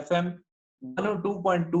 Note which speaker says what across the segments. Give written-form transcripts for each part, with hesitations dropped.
Speaker 1: FM 102.2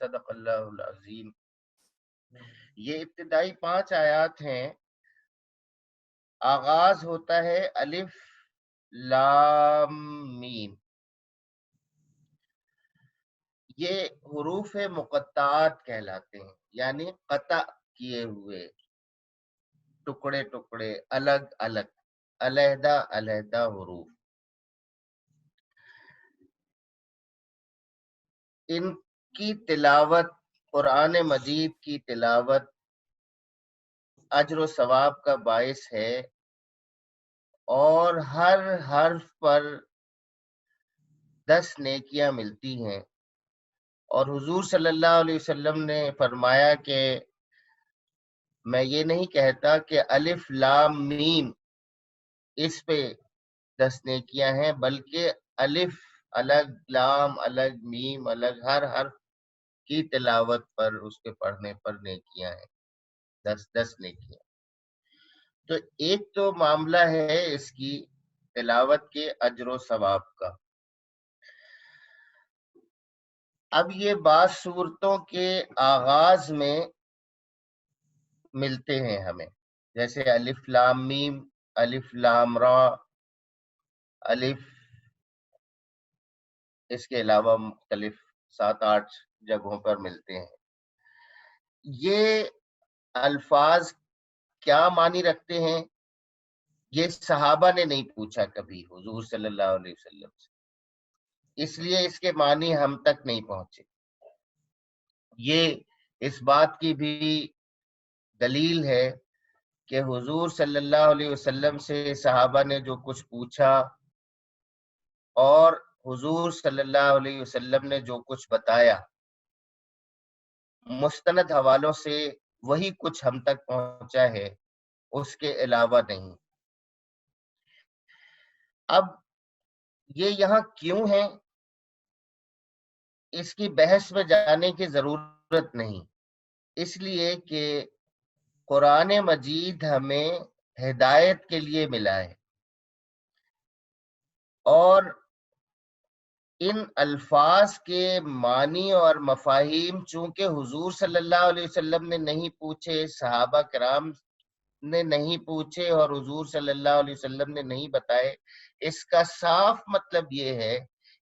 Speaker 2: صدق اللہ العظیم. یہ ابتدائی 5 آیات ہیں. آغاز ہوتا ہے الف لام میم. یہ حروف مقطعات کہلاتے ہیں، یعنی قطع کیے ہوئے، ٹکڑے ٹکڑے، الگ الگ، علیحدہ علیحدہ حروف. ان کی تلاوت، قرآن مجید کی تلاوت اجر و ثواب کا باعث ہے، اور ہر حرف پر 10 نیکیاں ملتی ہیں. اور حضور صلی اللہ علیہ وسلم نے فرمایا کہ میں یہ نہیں کہتا کہ الف لام میم اس پہ 10 نیکیاں ہیں، بلکہ الف الگ، لام الگ، میم الگ، ہر حرف کی تلاوت پر، اس کے پڑھنے پر نیکیاں ہیں، 10 نیکیاں. تو ایک تو معاملہ ہے اس کی تلاوت کے اجر و ثواب کا. اب یہ بعض صورتوں کے آغاز میں ملتے ہیں ہمیں، جیسے الف لام میم، الف لام را، الف، اس کے علاوہ مختلف 7-8 جگہوں پر ملتے ہیں. یہ الفاظ کیا معنی رکھتے ہیں، یہ صحابہ نے نہیں پوچھا کبھی حضور صلی اللہ علیہ وسلم سے، اس لیے اس کے معنی ہم تک نہیں پہنچے. یہ اس بات کی بھی دلیل ہے کہ حضور صلی اللہ علیہ وسلم سے صحابہ نے جو کچھ پوچھا اور حضور صلی اللہ علیہ وسلم نے جو کچھ بتایا، مستند حوالوں سے وہی کچھ ہم تک پہنچا ہے، اس کے علاوہ نہیں. اب یہ یہاں کیوں ہے، اس کی بحث میں جانے کی ضرورت نہیں، اس لیے کہ قرآن مجید ہمیں ہدایت کے لیے ملا ہے، اور ان الفاظ کے معنی اور مفاہیم چونکہ حضور صلی اللہ علیہ وسلم نے نہیں پوچھے، صحابہ کرام نے نہیں پوچھے، اور حضور صلی اللہ علیہ وسلم نے نہیں بتائے، اس کا صاف مطلب یہ ہے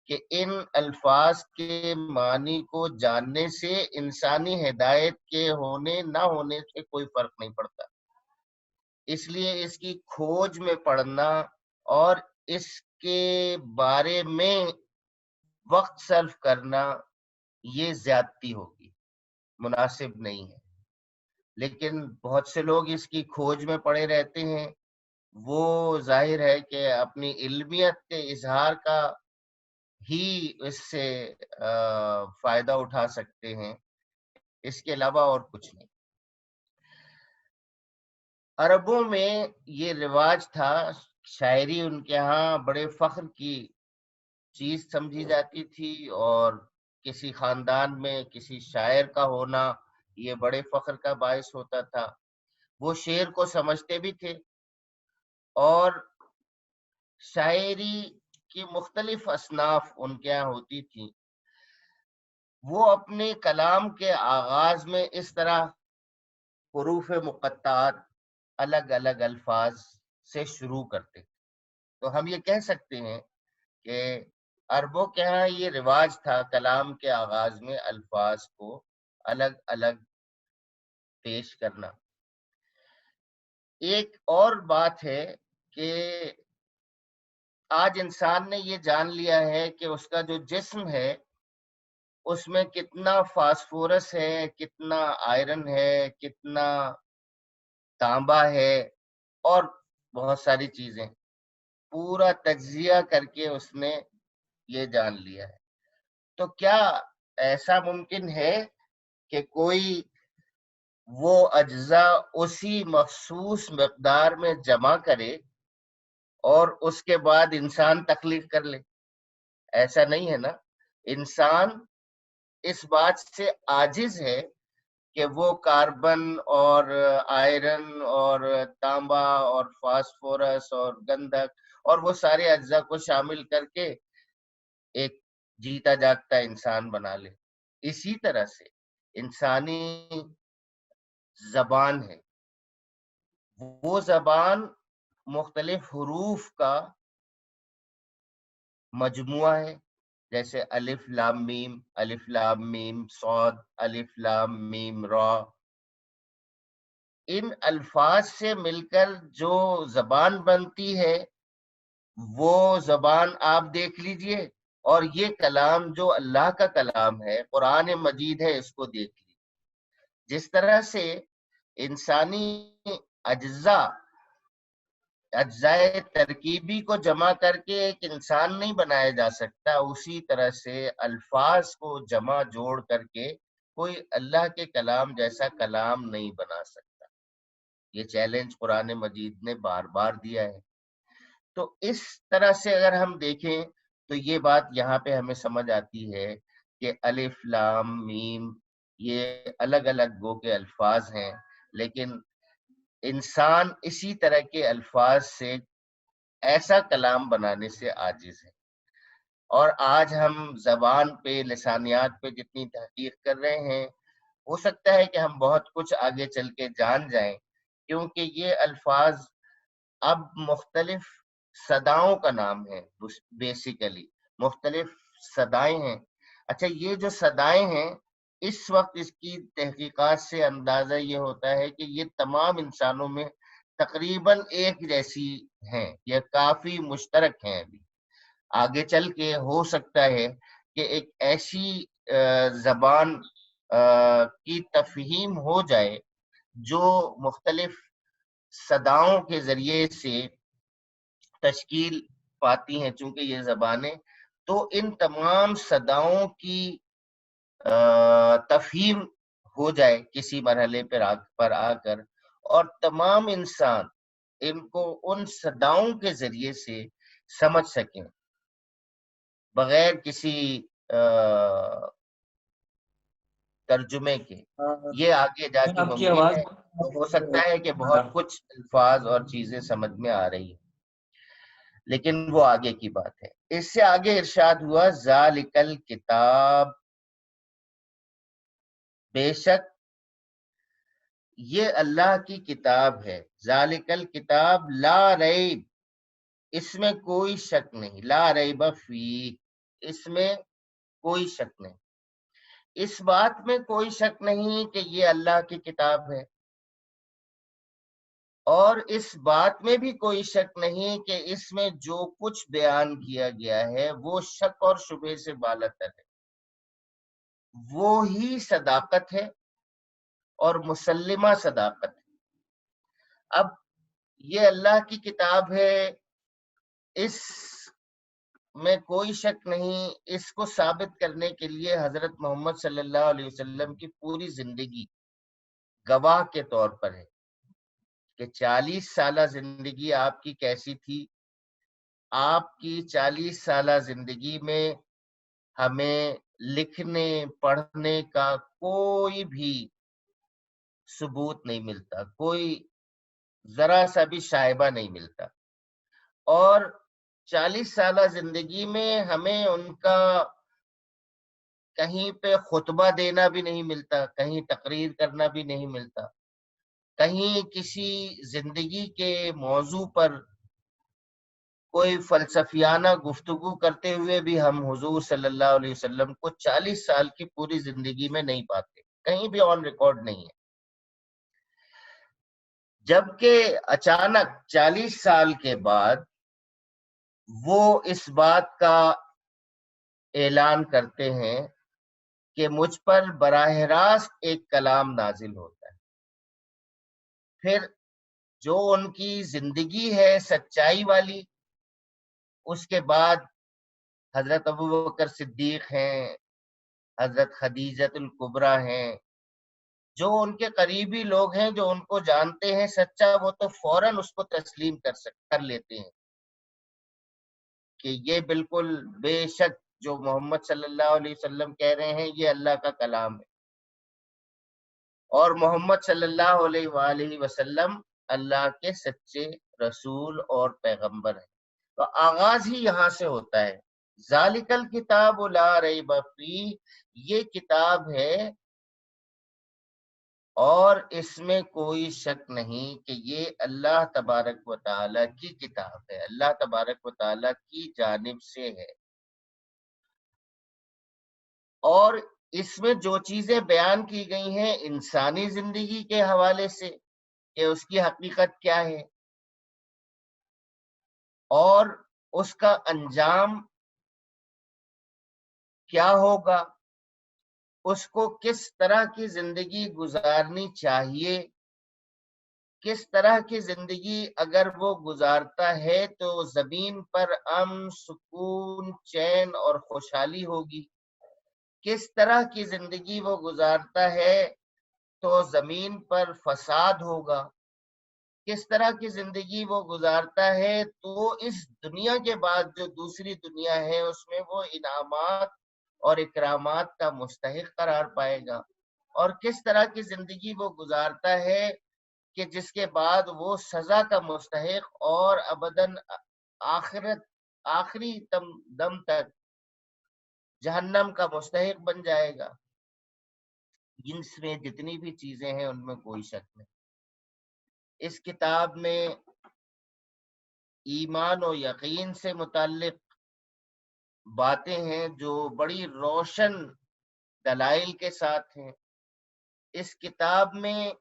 Speaker 2: کہ ان الفاظ کے معنی کو جاننے سے انسانی ہدایت کے ہونے نہ ہونے سے کوئی فرق نہیں پڑتا. اس لیے اس کی کھوج میں پڑھنا اور اس کے بارے میں وقت صرف کرنا یہ زیادتی ہوگی، مناسب نہیں ہے. لیکن بہت سے لوگ اس کی کھوج میں پڑے رہتے ہیں، وہ ظاہر ہے کہ اپنی علمیت کے اظہار کا ہی اس سے فائدہ اٹھا سکتے ہیں، اس کے علاوہ اور کچھ نہیں. عربوں میں یہ رواج تھا، شاعری ان کے ہاں بڑے فخر کی چیز سمجھی جاتی تھی، اور کسی خاندان میں کسی شاعر کا ہونا یہ بڑے فخر کا باعث ہوتا تھا. وہ شعر کو سمجھتے بھی تھے، اور شاعری کی مختلف اصناف ان کے یہاں ہوتی تھی. وہ اپنے کلام کے آغاز میں اس طرح حروف مقطعات، الگ الگ الفاظ سے شروع کرتے. تو ہم یہ کہہ سکتے ہیں کہ عربوں کے ہاں یہ رواج تھا کلام کے آغاز میں الفاظ کو الگ الگ پیش کرنا. ایک اور بات ہے کہ آج انسان نے یہ جان لیا ہے کہ اس کا جو جسم ہے اس میں کتنا فاسفورس ہے، کتنا آئرن ہے، کتنا تانبا ہے، اور بہت ساری چیزیں پورا تجزیہ کر کے اس نے یہ جان لیا ہے. تو کیا ایسا ممکن ہے کہ کوئی وہ اجزاء اسی مخصوص مقدار میں جمع کرے اور اس کے بعد انسان تخلیق کر لے؟ ایسا نہیں ہے نا. انسان اس بات سے عاجز ہے کہ وہ کاربن اور آئرن اور تانبا اور فاسفورس اور گندھک اور وہ سارے اجزاء کو شامل کر کے ایک جیتا جاگتا انسان بنا لے. اسی طرح سے انسانی زبان ہے، وہ زبان مختلف حروف کا مجموعہ ہے، جیسے الف لام میم صاد، الف لام میم را. ان الفاظ سے مل کر جو زبان بنتی ہے وہ زبان آپ دیکھ لیجئے، اور یہ کلام جو اللہ کا کلام ہے، قرآن مجید ہے، اس کو دیکھ لیجئے. جس طرح سے انسانی اجزائے ترکیبی کو جمع کر کے ایک انسان نہیں بنایا جا سکتا، اسی طرح سے الفاظ کو جمع جوڑ کر کے کوئی اللہ کے کلام جیسا کلام نہیں بنا سکتا. یہ چیلنج قرآن مجید نے بار بار دیا ہے. تو اس طرح سے اگر ہم دیکھیں تو یہ بات یہاں پہ ہمیں سمجھ آتی ہے کہ الف لام میم یہ الگ الگ گو کے الفاظ ہیں، لیکن انسان اسی طرح کے الفاظ سے ایسا کلام بنانے سے عاجز ہے. اور آج ہم زبان پہ، لسانیات پہ جتنی تحقیق کر رہے ہیں، ہو سکتا ہے کہ ہم بہت کچھ آگے چل کے جان جائیں، کیونکہ یہ الفاظ اب مختلف صداؤں کا نام ہے. بیسیکلی مختلف صدائیں ہیں. اچھا، یہ جو صدائیں ہیں، اس وقت اس کی تحقیقات سے اندازہ یہ ہوتا ہے کہ یہ تمام انسانوں میں تقریباً ایک جیسی ہیں، یہ کافی مشترک ہیں. ابھی آگے چل کے ہو سکتا ہے کہ ایک ایسی زبان کی تفہیم ہو جائے جو مختلف صداؤں کے ذریعے سے تشکیل پاتی ہیں. چونکہ یہ زبانیں، تو ان تمام صداؤں کی تفہیم ہو جائے کسی مرحلے پر آ کر، اور تمام انسان ان کو ان صداؤں کے ذریعے سے سمجھ سکیں بغیر کسی ترجمے کے. یہ آگے جا کے
Speaker 1: آپ کی
Speaker 2: ممکن
Speaker 1: آواز
Speaker 2: ہے. تو ہو سکتا ہے کہ بہت کچھ الفاظ اور چیزیں سمجھ میں آ رہی ہیں، لیکن وہ آگے کی بات ہے. اس سے آگے ارشاد ہوا ذالک الکتاب، بے شک یہ اللہ کی کتاب ہے. ذالک الکتاب لا ریب، اس میں کوئی شک نہیں. لا ریب فی، اس میں کوئی شک نہیں. اس بات میں کوئی شک نہیں کہ یہ اللہ کی کتاب ہے، اور اس بات میں بھی کوئی شک نہیں کہ اس میں جو کچھ بیان کیا گیا ہے وہ شک اور شبہ سے بالاتر ہے. وہی صداقت ہے اور مسلمہ صداقت ہے. اب یہ اللہ کی کتاب ہے، اس میں کوئی شک نہیں. اس کو ثابت کرنے کے لیے حضرت محمد صلی اللہ علیہ وسلم کی پوری زندگی گواہ کے طور پر ہے کہ 40 سالہ زندگی آپ کی کیسی تھی. آپ کی 40 سالہ زندگی میں ہمیں لکھنے پڑھنے کا کوئی بھی ثبوت نہیں ملتا، کوئی ذرا سا بھی شائبہ نہیں ملتا. اور 40 سالہ زندگی میں ہمیں ان کا کہیں پہ خطبہ دینا بھی نہیں ملتا، کہیں تقریر کرنا بھی نہیں ملتا، کہیں کسی زندگی کے موضوع پر کوئی فلسفیانہ گفتگو کرتے ہوئے بھی ہم حضور صلی اللہ علیہ وسلم کو 40 سال کی پوری زندگی میں نہیں پاتے، کہیں بھی آن ریکارڈ نہیں ہے. جبکہ اچانک 40 سال کے بعد وہ اس بات کا اعلان کرتے ہیں کہ مجھ پر براہ راست ایک کلام نازل ہوتا ہے. پھر جو ان کی زندگی ہے سچائی والی، اس کے بعد حضرت ابوبکر صدیق ہیں، حضرت خدیجہ الکبریٰ ہیں، جو ان کے قریبی لوگ ہیں، جو ان کو جانتے ہیں سچا، وہ تو فوراً اس کو تسلیم کر لیتے ہیں کہ یہ بالکل بے شک جو محمد صلی اللہ علیہ وسلم کہہ رہے ہیں یہ اللہ کا کلام ہے، اور محمد صلی اللہ علیہ وآلہ وسلم اللہ کے سچے رسول اور پیغمبر ہیں. تو آغاز ہی یہاں سے ہوتا ہے ذالک الکتاب لا ریب فیہ، یہ کتاب ہے اور اس میں کوئی شک نہیں کہ یہ اللہ تبارک و تعالی کی کتاب ہے، اللہ تبارک و تعالی کی جانب سے ہے۔ اور اس میں جو چیزیں بیان کی گئی ہیں انسانی زندگی کے حوالے سے کہ اس کی حقیقت کیا ہے اور اس کا انجام کیا ہوگا، اس کو کس طرح کی زندگی گزارنی چاہیے، کس طرح کی زندگی اگر وہ گزارتا ہے تو زمین پر امن، سکون، چین اور خوشحالی ہوگی، کس طرح کی زندگی وہ گزارتا ہے تو زمین پر فساد ہوگا، کس طرح کی زندگی وہ گزارتا ہے تو اس دنیا کے بعد جو دوسری دنیا ہے اس میں وہ انعامات اور اکرامات کا مستحق قرار پائے گا، اور کس طرح کی زندگی وہ گزارتا ہے کہ جس کے بعد وہ سزا کا مستحق اور ابداً آخری دم تک جہنم کا مستحق بن جائے گا۔ ان میں جتنی بھی چیزیں ہیں ان میں کوئی شک نہیں۔ اس کتاب میں ایمان و یقین سے متعلق باتیں ہیں جو بڑی روشن دلائل کے ساتھ ہیں۔ اس کتاب میں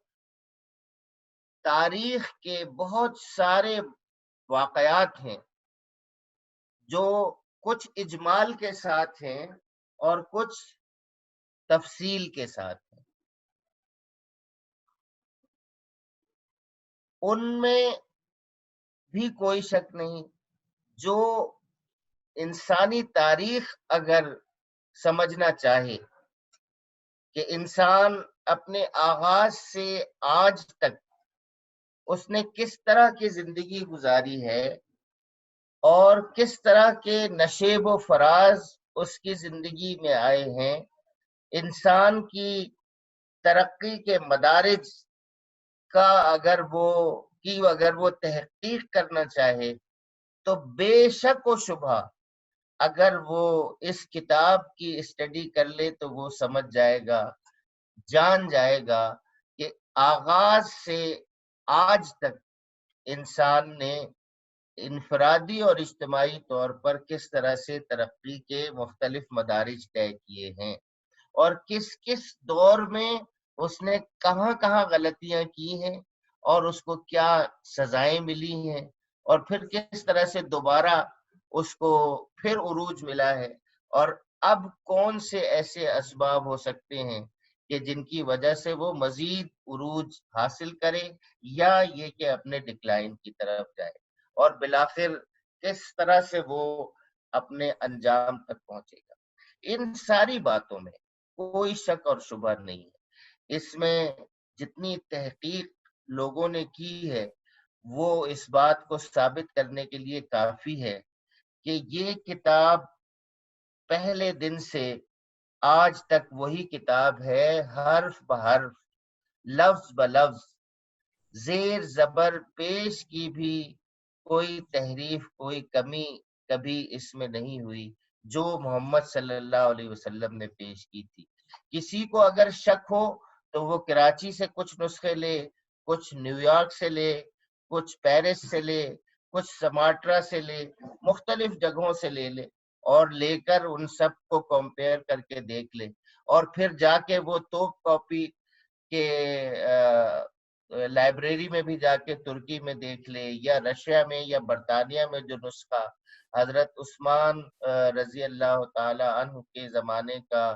Speaker 2: تاریخ کے بہت سارے واقعات ہیں جو کچھ اجمال کے ساتھ ہیں اور کچھ تفصیل کے ساتھ ہیں۔ ان میں بھی کوئی شک نہیں، جو انسانی تاریخ اگر سمجھنا چاہے کہ انسان اپنے آغاز سے آج تک اس نے کس طرح کی زندگی گزاری ہے اور کس طرح کے نشیب و فراز اس کی زندگی میں آئے ہیں، انسان کی ترقی کے مدارج کا اگر وہ تحقیق کرنا چاہے تو بے شک و شبہ اگر وہ اس کتاب کی اسٹڈی کر لے تو وہ سمجھ جائے گا، جان جائے گا کہ آغاز سے آج تک انسان نے انفرادی اور اجتماعی طور پر کس طرح سے ترقی کے مختلف مدارج طے کیے ہیں اور کس کس دور میں اس نے کہاں کہاں غلطیاں کی ہیں اور اس کو کیا سزائیں ملی ہیں، اور پھر کس طرح سے دوبارہ اس کو پھر عروج ملا ہے، اور اب کون سے ایسے اسباب ہو سکتے ہیں کہ جن کی وجہ سے وہ مزید عروج حاصل کرے یا یہ کہ اپنے ڈکلائن کی طرف جائے، اور بالآخر کس طرح سے وہ اپنے انجام تک پہنچے گا۔ ان ساری باتوں میں کوئی شک اور شبہ نہیں ہے۔ اس میں جتنی تحقیق لوگوں نے کی ہے وہ اس بات کو ثابت کرنے کے لیے کافی ہے کہ یہ کتاب پہلے دن سے آج تک وہی کتاب ہے، حرف بحرف، لفظ بلفظ، زیر زبر پیش کی بھی کوئی تحریف، کوئی کمی کبھی اس میں نہیں ہوئی جو محمد صلی اللہ علیہ وسلم نے پیش کی تھی۔ کسی کو اگر شک ہو تو وہ کراچی سے کچھ نسخے لے، کچھ نیو یارک سے لے، کچھ پیرس سے لے، کچھ سماٹرا سے لے، مختلف جگہوں سے لے لے اور لے کر ان سب کو کمپیئر کر کے دیکھ لے، اور پھر جا کے وہ توپ کاپی کے لائبریری میں بھی جا کے ترکی میں دیکھ لے یا رشیا میں یا برطانیہ میں جو نسخہ حضرت عثمان رضی اللہ تعالی عنہ کے زمانے کا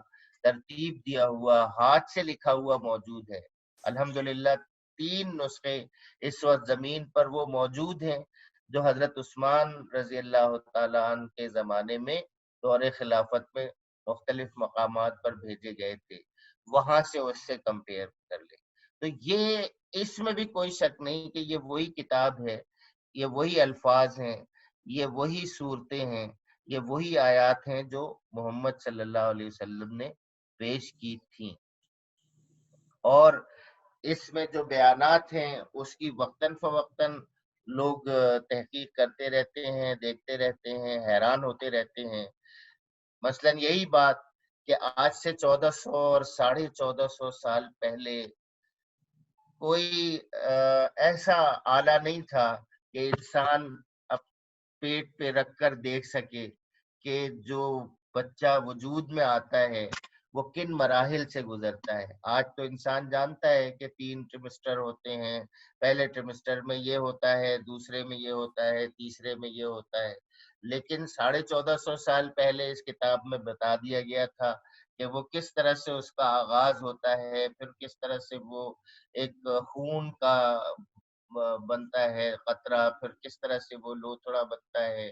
Speaker 2: ترتیب دیا ہوا ہاتھ سے لکھا ہوا موجود ہے۔ الحمدللہ 3 نسخے اس وقت زمین پر وہ موجود ہیں جو حضرت عثمان رضی اللہ تعالی عنہ کے زمانے میں دور خلافت میں مختلف مقامات پر بھیجے گئے تھے، وہاں سے اس سے کمپیئر کر لے۔ تو یہ اس میں بھی کوئی شک نہیں کہ یہ وہی کتاب ہے، یہ وہی الفاظ ہیں، یہ وہی صورتیں ہیں، یہ وہی آیات ہیں جو محمد صلی اللہ علیہ وسلم نے پیش کی تھیں، اور اس میں جو بیانات ہیں اس کی وقتاً فوقتاً لوگ تحقیق کرتے رہتے ہیں، دیکھتے رہتے ہیں، حیران ہوتے رہتے ہیں مثلاً یہی بات کہ آج سے 1400 اور 1450 سال پہلے کوئی ایسا آلہ نہیں تھا کہ انسان پیٹ پہ رکھ کر دیکھ سکے کہ جو بچہ وجود میں آتا ہے وہ کن مراحل سے گزرتا ہے. آج تو انسان جانتا ہے کہ 3 ٹریمسٹر ہوتے ہیں، پہلے ٹریمسٹر میں یہ ہوتا ہے، دوسرے میں یہ ہوتا ہے، تیسرے میں یہ ہوتا ہے. لیکن 1450 سال پہلے اس کتاب میں بتا دیا گیا تھا کہ وہ کس طرح سے اس کا آغاز ہوتا ہے، پھر کس طرح سے وہ ایک خون کا بنتا ہے قطرہ، پھر کس طرح سے وہ لوتھڑا بنتا ہے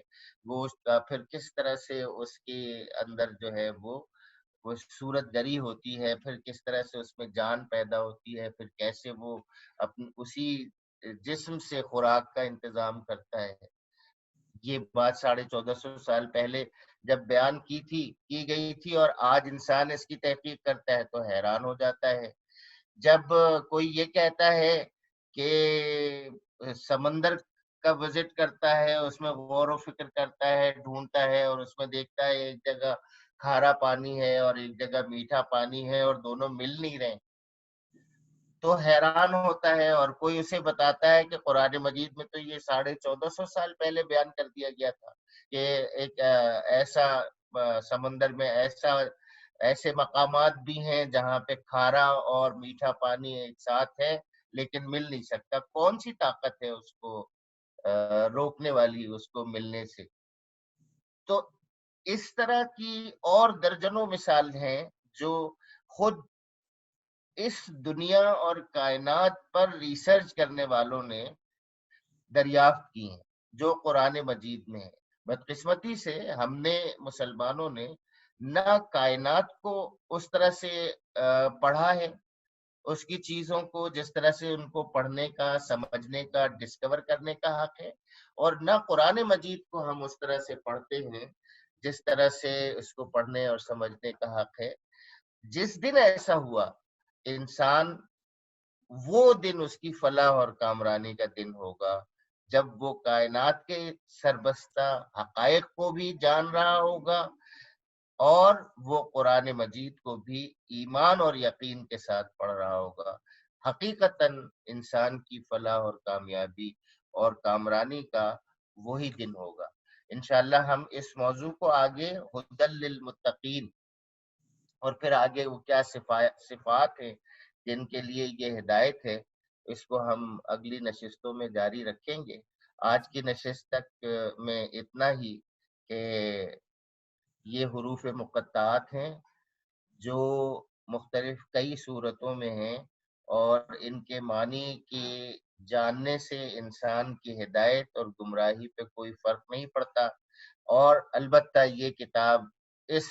Speaker 2: گوشت کا، پھر کس طرح سے اس کے اندر جو ہے وہ صورت گری ہوتی ہے، پھر کس طرح سے اس میں جان پیدا ہوتی ہے، پھر کیسے وہ اسی جسم سے خوراک کا انتظام کرتا ہے. یہ بات 1450 سال پہلے جب بیان کی گئی تھی، اور آج انسان اس کی تحقیق کرتا ہے تو حیران ہو جاتا ہے. جب کوئی یہ کہتا ہے کہ سمندر کا وزٹ کرتا ہے، اس میں غور و فکر کرتا ہے، ڈھونڈتا ہے، اور اس میں دیکھتا ہے ایک جگہ کھارا پانی ہے اور ایک جگہ میٹھا پانی ہے اور دونوں مل نہیں رہے، تو حیران ہوتا ہے. اور کوئی اسے بتاتا ہے کہ قرآن مجید میں تو یہ 1450 سال پہلے بیان کر دیا گیا تھا کہ ایک ایسا سمندر میں ایسے مقامات بھی ہیں جہاں پہ کھارا اور میٹھا پانی ایک ساتھ ہے لیکن مل نہیں سکتا. کون سی طاقت ہے اس کو روکنے والی اس کو ملنے سے؟ تو اس طرح کی اور درجنوں مثال ہیں جو خود اس دنیا اور کائنات پر ریسرچ کرنے والوں نے دریافت کی ہیں، جو قرآن مجید میں ہے. بدقسمتی سے ہم نے مسلمانوں نے نہ کائنات کو اس طرح سے پڑھا ہے، اس کی چیزوں کو جس طرح سے ان کو پڑھنے کا، سمجھنے کا، ڈسکور کرنے کا حق ہے، اور نہ قرآن مجید کو ہم اس طرح سے پڑھتے ہیں جس طرح سے اس کو پڑھنے اور سمجھنے کا حق ہے. جس دن ایسا ہوا، انسان وہ دن اس کی فلاح اور کامرانی کا دن ہوگا جب وہ کائنات کے سربستہ حقائق کو بھی جان رہا ہوگا اور وہ قرآن مجید کو بھی ایمان اور یقین کے ساتھ پڑھ رہا ہوگا. حقیقتاً انسان کی فلاح اور کامیابی اور کامرانی کا وہی دن ہوگا. انشاءاللہ ہم اس موضوع کو آگے ہدی للمتقین اور پھر آگے وہ کیا صفات ہیں جن کے لیے یہ ہدایت ہے، اس کو ہم اگلی نشستوں میں جاری رکھیں گے. آج کی نشست تک میں اتنا ہی کہ یہ حروف مقطعات ہیں جو مختلف کئی صورتوں میں ہیں، اور ان کے معنی کے جاننے سے انسان کی ہدایت اور گمراہی پہ کوئی فرق نہیں پڑتا. اور البتہ یہ کتاب اس